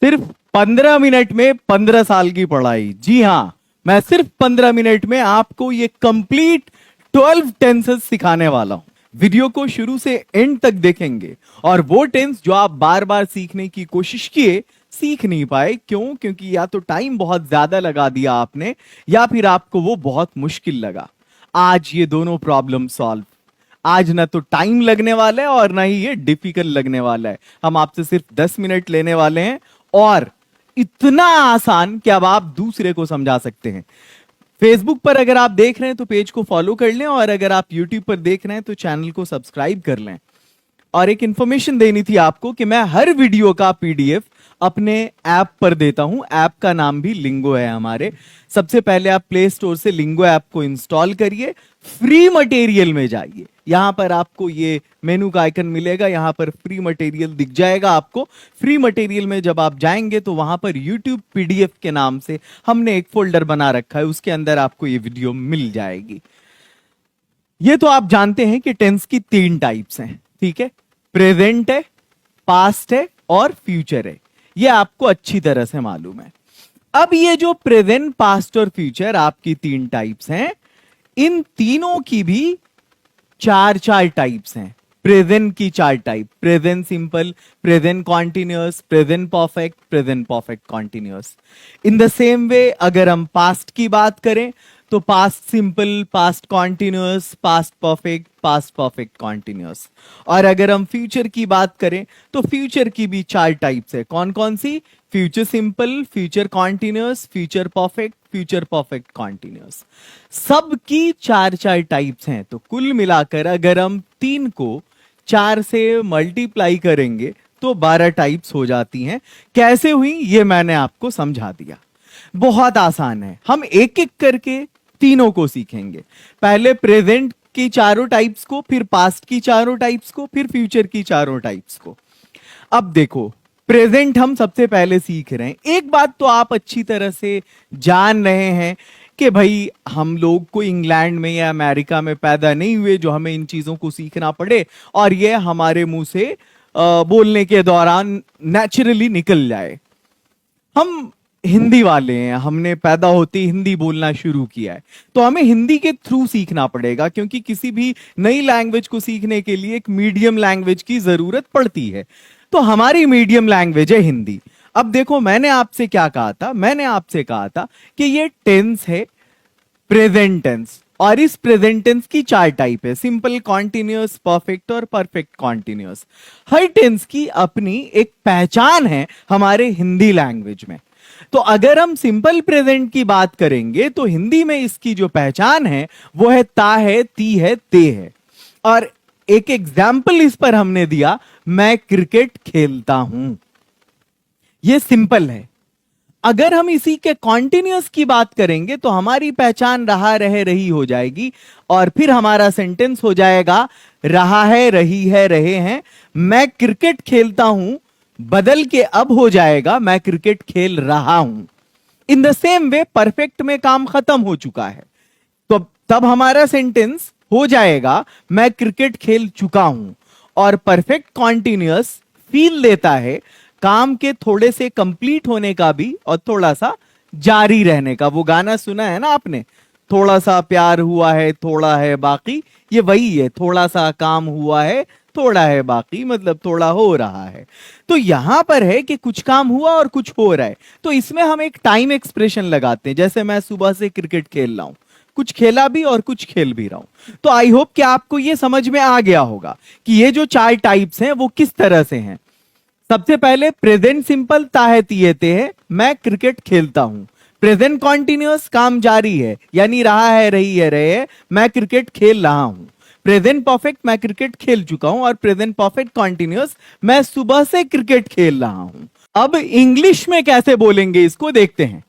सिर्फ 15 मिनट में 15 साल की पढ़ाई। जी हां, मैं सिर्फ 15 मिनट में आपको ये कंप्लीट 12 टेंसेस सिखाने वाला हूं। वीडियो को शुरू से एंड तक देखेंगे और वो टेंस जो आप बार बार सीखने की कोशिश किए सीख नहीं पाए। क्यों? क्योंकि या तो टाइम बहुत ज्यादा लगा दिया आपने, या फिर आपको वो बहुत मुश्किल लगा। आज ये दोनों प्रॉब्लम सॉल्व। आज ना तो टाइम लगने वाला है और ना ही ये डिफिकल्ट लगने वाला है। हम आपसे सिर्फ 10 मिनट लेने वाले हैं और इतना आसान कि अब आप दूसरे को समझा सकते हैं। फेसबुक पर अगर आप देख रहे हैं तो पेज को फॉलो कर लें, और अगर आप यूट्यूब पर देख रहे हैं तो चैनल को सब्सक्राइब कर लें। और एक इंफॉर्मेशन देनी थी आपको कि मैं हर वीडियो का पीडीएफ अपने ऐप पर देता हूं। ऐप का नाम भी लिंगो है हमारे। सबसे पहले आप प्ले स्टोर से लिंगो ऐप को इंस्टॉल करिए, फ्री मटेरियल में जाइए। यहां पर आपको ये मेनू का आइकन मिलेगा, यहां पर फ्री मटेरियल दिख जाएगा आपको। फ्री मटेरियल में जब आप जाएंगे तो वहां पर यूट्यूब पीडीएफ के नाम से हमने एक फोल्डर बना रखा है, उसके अंदर आपको ये वीडियो मिल जाएगी। ये तो आप जानते हैं कि टेंस की 3 टाइप्स हैं, ठीक है। प्रेजेंट है, पास्ट है और फ्यूचर है। ये आपको अच्छी तरह से मालूम है। अब ये जो प्रेजेंट, पास्ट और फ्यूचर आपकी 3 टाइप्स हैं, इन तीनों की भी 4 टाइप्स हैं। प्रेजेंट की 4 type: present simple, present continuous, present perfect, present perfect continuous. In the same way अगर हम पास्ट की बात करें तो past simple, past continuous, past perfect, past perfect continuous. और अगर हम फ्यूचर की बात करें तो फ्यूचर की भी 4 टाइप्स है। कौन कौन सी? Future simple, future continuous, future perfect, future perfect continuous. सबकी 4 टाइप्स हैं। तो कुल मिलाकर अगर हम 3 को 4 से मल्टीप्लाई करेंगे तो 12 टाइप्स हो जाती हैं। कैसे हुई ये मैंने आपको समझा दिया। बहुत आसान है। हम एक एक करके तीनों को सीखेंगे। पहले प्रेजेंट की 4 टाइप्स को, फिर पास्ट की 4 टाइप्स को, फिर फ्यूचर की 4 टाइप्स को। अब देखो, प्रेजेंट हम सबसे पहले सीख रहे हैं। एक बात तो आप अच्छी तरह से जान रहे हैं कि भाई हम लोग को इंग्लैंड में या अमेरिका में पैदा नहीं हुए जो हमें इन चीजों को सीखना पड़े और ये हमारे मुंह से बोलने के दौरान नेचुरली निकल जाए। हम हिंदी वाले हैं, हमने पैदा होते ही हिंदी बोलना शुरू किया है, तो हमें हिंदी के थ्रू सीखना पड़ेगा। क्योंकि किसी भी नई लैंग्वेज को सीखने के लिए एक मीडियम लैंग्वेज की जरूरत पड़ती है। तो हमारी मीडियम लैंग्वेज है हिंदी। अब देखो, मैंने आपसे क्या कहा था? मैंने आपसे कहा था कि ये टेंस है प्रेजेंट टेंस, और इस प्रेजेंट टेंस की 4 टाइप है: सिंपल, कॉन्टिन्यूअस, परफेक्ट और परफेक्ट कॉन्टिन्यूअस। हर टेंस की अपनी एक पहचान है हमारे हिंदी लैंग्वेज में। तो अगर हम सिंपल प्रेजेंट की बात करेंगे तो हिंदी में इसकी जो पहचान है वो है ता है, ती है, ते है। और एक एग्जाम्पल इस पर हमने दिया, मैं क्रिकेट खेलता हूं। ये सिंपल है। अगर हम इसी के कॉन्टिन्यूअस की बात करेंगे तो हमारी पहचान रहा, रहे, रही हो जाएगी, और फिर हमारा सेंटेंस हो जाएगा रहा है, रही है, रहे हैं। मैं क्रिकेट खेलता हूं बदल के अब हो जाएगा मैं क्रिकेट खेल रहा हूं। In the same way perfect में काम खत्म हो चुका है, तो तब हमारा सेंटेंस हो जाएगा मैं क्रिकेट खेल चुका हूं। और परफेक्ट कॉन्टिन्यूअस फील देता है काम के थोड़े से कंप्लीट होने का भी और थोड़ा सा जारी रहने का। वो गाना सुना है ना आपने, थोड़ा सा प्यार हुआ है, थोड़ा है बाकी। ये वही है, थोड़ा सा काम हुआ है, थोड़ा है बाकी, मतलब थोड़ा हो रहा है। तो यहां पर है कि कुछ काम हुआ और कुछ हो रहा है। तो इसमें हम एक टाइम एक्सप्रेशन लगाते हैं। जैसे मैं सुबह से क्रिकेट खेल रहा हूं, कुछ खेला भी और कुछ खेल भी रहा हूं। तो आई होप कि आपको यह समझ में आ गया होगा कि ये जो 4 टाइप्स हैं वो किस तरह से हैं। सबसे पहले प्रेजेंट सिंपल, ता है, तिये, ते है, मैं क्रिकेट खेलता हूं। प्रेजेंट कॉन्टिन्यूअस, काम जारी है, यानी रहा है, रही है, रहे है, मैं क्रिकेट खेल रहा हूं। प्रेजेंट परफेक्ट, मैं क्रिकेट खेल चुका हूं। और प्रेजेंट परफेक्ट कॉन्टिन्यूअस, मैं सुबह से क्रिकेट खेल रहा हूं। अब इंग्लिश में कैसे बोलेंगे इसको देखते हैं।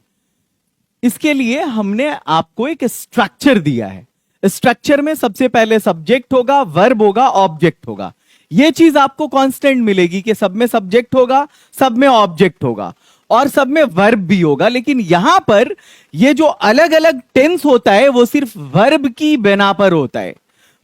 इसके लिए हमने आपको एक स्ट्रक्चर दिया है। स्ट्रक्चर में सबसे पहले सब्जेक्ट होगा, वर्ब होगा, ऑब्जेक्ट होगा। यह चीज आपको कांस्टेंट मिलेगी कि सब में सब्जेक्ट होगा, सब में ऑब्जेक्ट होगा और सब में वर्ब भी होगा। लेकिन यहां पर ये जो अलग अलग टेंस होता है वो सिर्फ वर्ब की बिना पर होता है।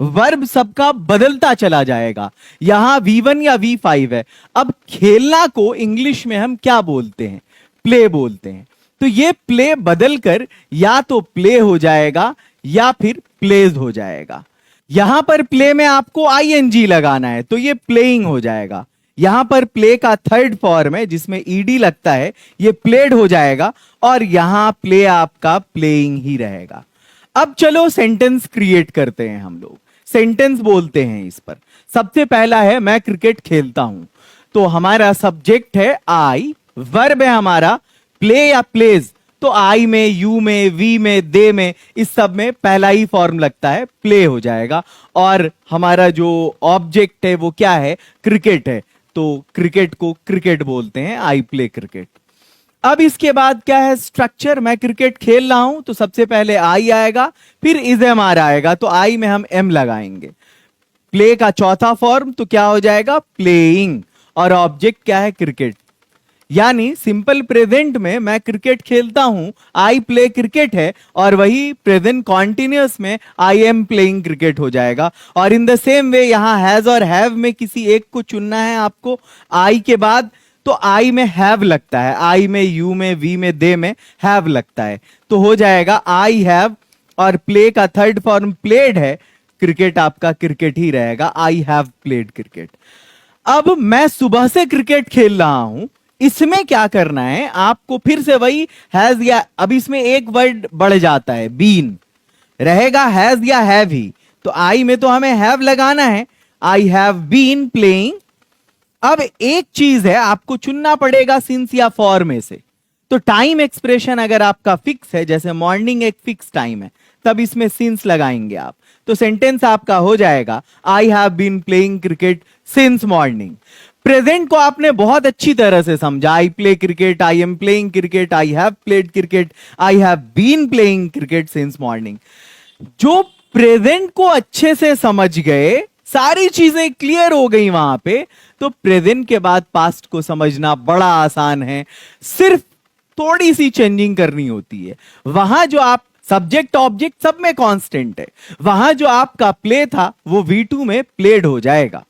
वर्ब सबका बदलता चला जाएगा। यहां V1 या V5 है। अब खेलना को इंग्लिश में हम क्या बोलते हैं? प्ले बोलते हैं। तो ये प्ले बदलकर या तो प्ले हो जाएगा या फिर प्लेज हो जाएगा। यहां पर प्ले में आपको ING लगाना है तो ये प्लेइंग हो जाएगा। यहां पर प्ले का थर्ड फॉर्म है जिसमें ED लगता है, ये प्लेड हो जाएगा। और यहां प्ले आपका प्लेइंग ही रहेगा। अब चलो सेंटेंस क्रिएट करते हैं हम लोग। सेंटेंस बोलते हैं इस पर। सबसे पहला है मैं क्रिकेट खेलता हूं। तो हमारा सब्जेक्ट है आई, वर्ब है हमारा प्ले या प्लेज। तो आई में, यू में, वी में, दे में, इस सब में पहला ही फॉर्म लगता है, प्ले हो जाएगा। और हमारा जो ऑब्जेक्ट है वो क्या है? क्रिकेट है। तो क्रिकेट को क्रिकेट बोलते हैं, आई प्ले क्रिकेट। अब इसके बाद क्या है स्ट्रक्चर? मैं क्रिकेट खेल रहा हूं तो सबसे पहले आई आएगा, फिर इज एम आर आएगा, तो आई में हम एम लगाएंगे। प्ले का चौथा फॉर्म तो क्या हो जाएगा? प्लेइंग। और ऑब्जेक्ट क्या है? क्रिकेट। यानी सिंपल प्रेजेंट में मैं क्रिकेट खेलता हूं, आई प्ले क्रिकेट है, और वही प्रेजेंट कॉन्टिन्यूअस में आई एम प्लेइंग क्रिकेट हो जाएगा। और इन द सेम वे यहां हैज और हैव में किसी एक को चुनना है आपको आई के बाद, तो आई में हैव लगता है, आई में, यू में, वी में, दे में हैव लगता है, तो हो जाएगा आई हैव। और प्ले का थर्ड फॉर्म प्लेड है, क्रिकेट आपका क्रिकेट ही रहेगा, आई हैव प्लेड क्रिकेट। अब मैं सुबह से क्रिकेट खेल रहा हूं, इसमें क्या करना है आपको? फिर से वही हैज या, अब इसमें एक वर्ड बढ़ जाता है, बीन रहेगा हैज या हैव ही। तो आई में तो हमें हैव लगाना है, आई हैव बीन प्लेइंग। अब एक चीज है आपको चुनना पड़ेगा सिंस या फॉर में से। तो टाइम एक्सप्रेशन अगर आपका फिक्स है, जैसे मॉर्निंग एक फिक्स टाइम है, तब इसमें सिंस लगाएंगे आप। तो सेंटेंस आपका हो जाएगा I have been playing cricket since morning. Present को आपने बहुत अच्छी तरह से समझा। I play cricket, I am playing cricket, I have played cricket, I have been playing cricket since morning. जो प्रेजेंट को अच्छे से समझ गए, सारी चीजें क्लियर हो गई वहां पे, तो प्रेजेंट के बाद पास्ट को समझना बड़ा आसान है। सिर्फ थोड़ी सी चेंजिंग करनी होती है। वहां जो आप सब्जेक्ट ऑब्जेक्ट सब में कांस्टेंट है, वहां जो आपका प्ले था वो V2 में प्लेड हो जाएगा।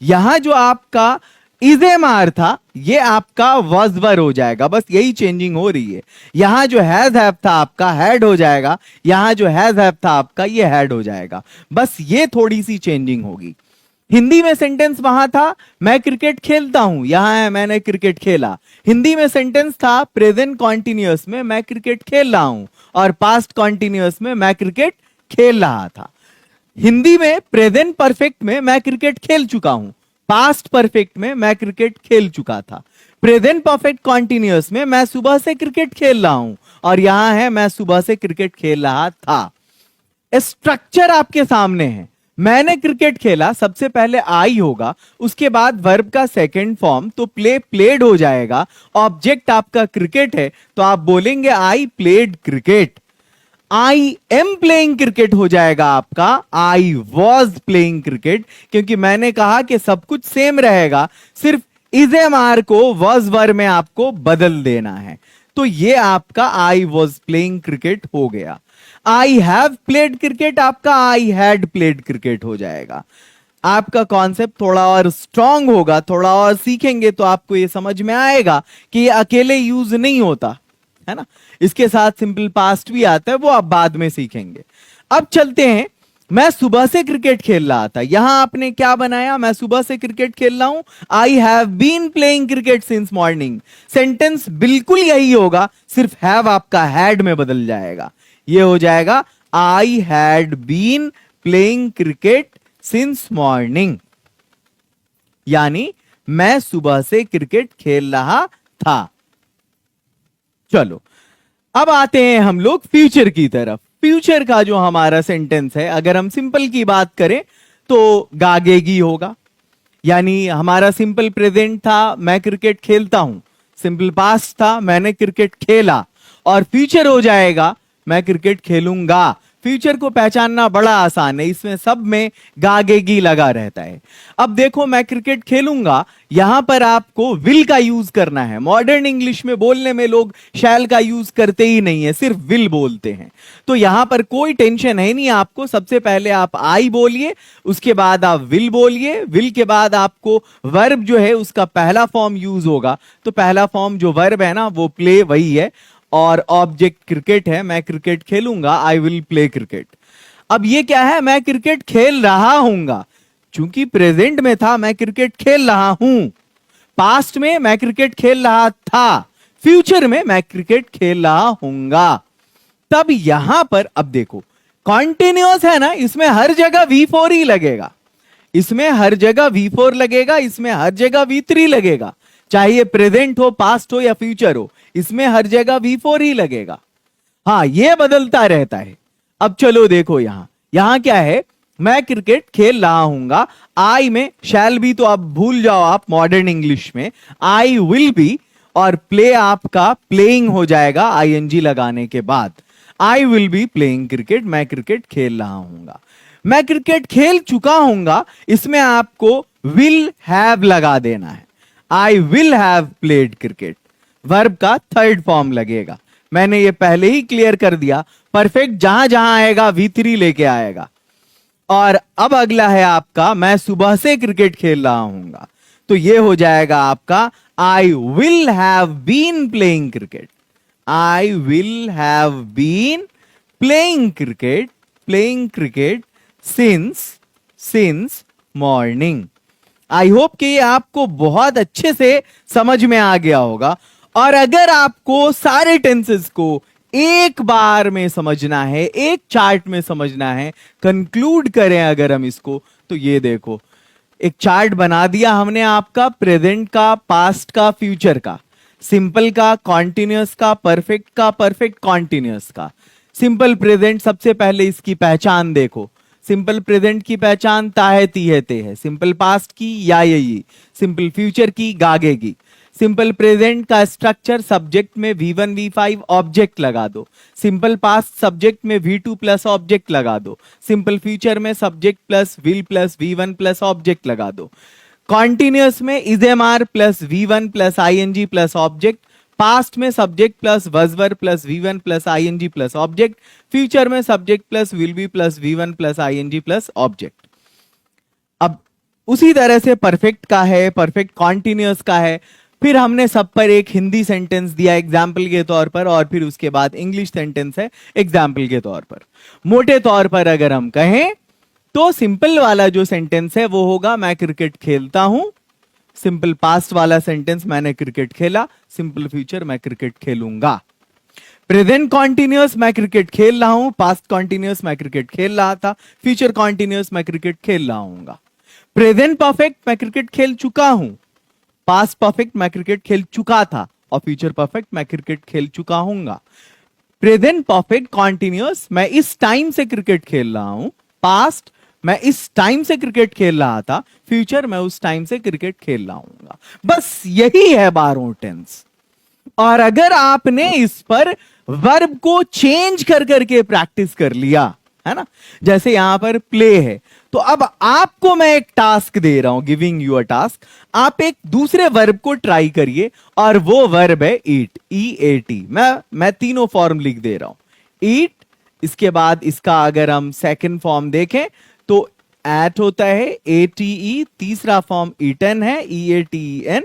यहां जो आपका इज एम आर था ये आपका वॉज वर हो जाएगा, बस यही चेंजिंग हो रही है। यहां जो हैज हैव था आपका हैड हो जाएगा, यहां जो हैज हैव था आपका ये हैड हो जाएगा, बस ये थोड़ी सी चेंजिंग होगी। हिंदी में सेंटेंस वहां था मैं क्रिकेट खेलता हूं, यहां है मैंने क्रिकेट खेला। हिंदी में सेंटेंस था प्रेजेंट कॉन्टिन्यूअस में मैं क्रिकेट खेल रहा हूं, और पास्ट कॉन्टिन्यूअस में मैं क्रिकेट खेल रहा था। हिंदी में प्रेजेंट परफेक्ट में मैं क्रिकेट खेल चुका हूं, पास्ट परफेक्ट में मैं क्रिकेट खेल चुका था। प्रेजेंट परफेक्ट कॉन्टिन्यूअस में मैं सुबह से क्रिकेट खेल रहा हूं, और यहां है मैं सुबह से क्रिकेट खेल रहा था। स्ट्रक्चर आपके सामने है। मैंने क्रिकेट खेला, सबसे पहले आई होगा, उसके बाद वर्ब का सेकंड फॉर्म तो प्ले प्लेड हो जाएगा। ऑब्जेक्ट आपका क्रिकेट है तो आप बोलेंगे I played cricket. I am playing cricket हो जाएगा आपका आई वॉज प्लेइंग क्रिकेट, क्योंकि मैंने कहा कि सब कुछ सेम रहेगा, सिर्फ इज एम आर को वॉज वर में आपको बदल देना है। तो ये आपका आई वॉज प्लेइंग क्रिकेट हो गया। आई हैव प्लेड क्रिकेट आपका आई हैड प्लेड क्रिकेट हो जाएगा। आपका कॉन्सेप्ट थोड़ा और स्ट्रांग होगा, थोड़ा और सीखेंगे तो आपको ये समझ में आएगा कि ये अकेले यूज नहीं होता है ना, इसके साथ सिंपल पास्ट भी आता है, वो आप बाद में सीखेंगे। अब चलते हैं, मैं सुबह से क्रिकेट खेल रहा था, यहां आपने क्या बनाया? मैं सुबह से क्रिकेट खेल रहा हूं, I have been playing cricket since morning. Sentence बिल्कुल यही होगा, सिर्फ हैव आपका हैड में बदल जाएगा। ये हो जाएगा I had been playing cricket since morning, यानी मैं सुबह से क्रिकेट खेल रहा था। चलो अब आते हैं हम लोग फ्यूचर की तरफ। फ्यूचर का जो हमारा सेंटेंस है, अगर हम सिंपल की बात करें तो गागेगी होगा, यानी हमारा सिंपल प्रेजेंट था मैं क्रिकेट खेलता हूं, सिंपल पास्ट था मैंने क्रिकेट खेला, और फ्यूचर हो जाएगा मैं क्रिकेट खेलूंगा। फ्यूचर को पहचानना बड़ा आसान है, इसमें सब में गागेगी लगा रहता है। अब देखो मैं क्रिकेट खेलूंगा, यहां पर आपको विल का यूज करना है। मॉडर्न इंग्लिश में बोलने में लोग शैल का यूज करते ही नहीं है, सिर्फ विल बोलते हैं। तो यहां पर कोई टेंशन है नहीं आपको। सबसे पहले आप आई बोलिए, उसके बाद आप विल बोलिए। विल के बाद आपको वर्ब जो है उसका पहला फॉर्म यूज होगा। तो पहला फॉर्म जो वर्ब है ना वो प्ले वही है, और ऑब्जेक्ट क्रिकेट है। मैं क्रिकेट खेलूंगा, आई विल प्ले क्रिकेट। अब ये क्या है, मैं क्रिकेट खेल रहा हूंगा, चूंकि प्रेजेंट में था मैं क्रिकेट खेल रहा हूं, पास्ट में मैं क्रिकेट खेल रहा था, फ्यूचर में मैं क्रिकेट खेल रहा हूंगा। तब यहां पर अब देखो कॉन्टिन्यूअस है ना, इसमें हर जगह V4 ही लगेगा, इसमें हर जगह V4 लगेगा, इसमें हर जगह V3 लगेगा, चाहे ये प्रेजेंट हो, पास्ट हो या फ्यूचर हो, इसमें हर जगह V4 ही लगेगा। हाँ, ये बदलता रहता है। अब चलो देखो यहां क्या है, मैं क्रिकेट खेल रहा हूंगा, आई में शैल बी तो आप भूल जाओ आप मॉडर्न इंग्लिश में, आई विल बी, और प्ले आपका प्लेइंग हो जाएगा ING लगाने के बाद। I will be playing cricket, मैं क्रिकेट खेल रहा हूंगा। मैं क्रिकेट खेल चुका हूंगा, इसमें आपको विल हैव लगा देना है। आई will have played cricket, verb का थर्ड फॉर्म लगेगा। मैंने ये पहले ही क्लियर कर दिया। परफेक्ट जहां जहां आएगा V3 लेके आएगा। और अब अगला है आपका, मैं सुबह से क्रिकेट खेल रहा हूंगा, तो ये हो जाएगा आपका I will have been playing cricket. I will have been playing cricket since morning. I hope कि ये आपको बहुत अच्छे से समझ में आ गया होगा। और अगर आपको सारे टेंसेस को एक बार में समझना है, एक चार्ट में समझना है, कंक्लूड करें अगर हम इसको, तो ये देखो एक चार्ट बना दिया हमने आपका, प्रेजेंट का, पास्ट का, फ्यूचर का, सिंपल का, कॉन्टिन्यूअस का, परफेक्ट का, परफेक्ट कॉन्टिन्यूअस का। सिंपल प्रेजेंट सबसे पहले इसकी पहचान देखो। सिंपल प्रेजेंट की पहचान ता है, ती है, ते है। सिंपल पास्ट की या ये। सिंपल फ्यूचर की गागेगी। सिंपल प्रेजेंट का स्ट्रक्चर, सब्जेक्ट में V1 V5 ऑब्जेक्ट लगा दो। सिंपल पास्ट सब्जेक्ट में V2 प्लस ऑब्जेक्ट लगा दो। सिंपल फ्यूचर में subject plus will plus V1 plus object लगा दो। कॉन्टिन्यूअस में is am are plus V1 plus ING plus object. Past में subject plus was were plus V1 plus ING plus object. Future में subject plus will be plus V1 plus ING plus object. अब उसी तरह से perfect का है, परफेक्ट कॉन्टिन्यूअस का है। फिर हमने सब पर एक हिंदी सेंटेंस दिया एग्जाम्पल के तौर पर, और फिर उसके बाद इंग्लिश सेंटेंस है एग्जाम्पल के तौर पर। मोटे तौर पर अगर हम कहें तो सिंपल वाला जो सेंटेंस है वो होगा मैं क्रिकेट खेलता हूं। सिंपल पास्ट वाला सेंटेंस मैंने क्रिकेट खेला। सिंपल फ्यूचर मैं क्रिकेट खेलूंगा। प्रेजेंट कॉन्टिन्यूअस मैं क्रिकेट खेल रहा हूं। पास्ट कॉन्टिन्यूअस मैं क्रिकेट खेल रहा था। फ्यूचर कॉन्टिन्यूअस मैं क्रिकेट खेल रहा हूंगा। प्रेजेंट परफेक्ट मैं क्रिकेट खेल चुका हूं। पास्ट परफेक्ट मैं क्रिकेट खेल चुका था। और फ्यूचर परफेक्ट मैं क्रिकेट खेल चुका हूंगा। प्रेजेंट परफेक्ट कॉन्टिन्यूअस मैं इस टाइम से क्रिकेट खेल रहा हूं। पास्ट मैं इस टाइम से क्रिकेट खेल रहा था। फ्यूचर मैं उस टाइम से क्रिकेट खेल रहा हूंगा। बस यही है 12 टेंस। और अगर आपने इस पर वर्ब को चेंज कर करके प्रैक्टिस कर लिया है ना, जैसे यहां पर प्ले है, तो अब आपको मैं एक टास्क दे रहा हूं, गिविंग यू अ टास्क। आप एक दूसरे वर्ब को ट्राई करिए, और वो वर्ब है ईट, EAT। मैं तीनों फॉर्म लिख दे रहा हूं। ईट, इसके बाद इसका अगर हम सेकंड फॉर्म देखें तो एट होता है, ATE। तीसरा फॉर्म ईटन है, EATEN।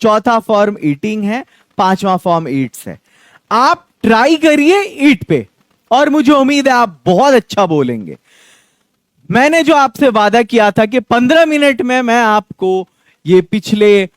चौथा फॉर्म ईटिंग है। पांचवा फॉर्म ईट्स है। आप ट्राई करिए ईट पे, और मुझे उम्मीद है आप बहुत अच्छा बोलेंगे। मैंने जो आपसे वादा किया था कि 15 मिनट में मैं आपको ये पिछले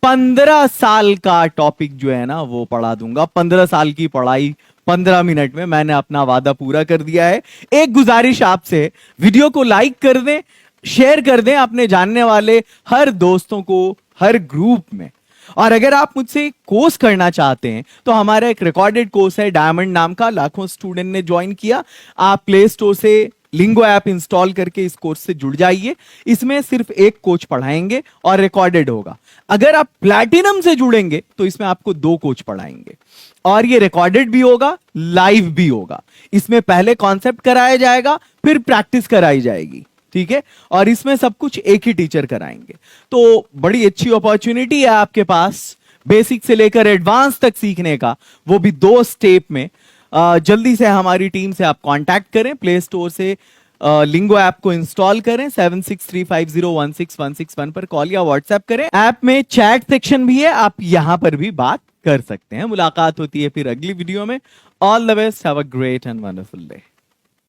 15 साल का टॉपिक जो है ना वो पढ़ा दूंगा। 15 साल की पढ़ाई 15 मिनट में, मैंने अपना वादा पूरा कर दिया है। एक गुजारिश आपसे, वीडियो को लाइक कर दें, शेयर कर दें अपने जानने वाले हर दोस्तों को, हर ग्रुप में। और अगर आप मुझसे कोर्स करना चाहते हैं तो हमारा एक रिकॉर्डेड कोर्स है डायमंड नाम का, लाखों स्टूडेंट ने ज्वाइन किया। आप प्ले स्टोर से लिंगो ऐप इंस्टॉल करके इस कोर्स से जुड़ जाइए। इसमें सिर्फ एक कोच पढ़ाएंगे और रिकॉर्डेड होगा। अगर आप प्लैटिनम से जुड़ेंगे तो इसमें आपको 2 कोच पढ़ाएंगे और ये रिकॉर्डेड भी होगा, लाइव भी होगा। इसमें पहले कॉन्सेप्ट कराया जाएगा, फिर प्रैक्टिस कराई जाएगी, ठीक है। और इसमें सब कुछ एक ही टीचर कराएंगे। तो बड़ी अच्छी अपॉर्चुनिटी है आपके पास बेसिक से लेकर एडवांस तक सीखने का, वो भी 2 स्टेप में। जल्दी से हमारी टीम से आप कांटेक्ट करें, प्ले स्टोर से लिंगो ऐप को इंस्टॉल करें, 7635016161 पर कॉल या व्हाट्सएप करें। ऐप में चैट सेक्शन भी है, आप यहां पर भी बात कर सकते हैं। मुलाकात होती है फिर अगली वीडियो में। All the best, have a great and wonderful day.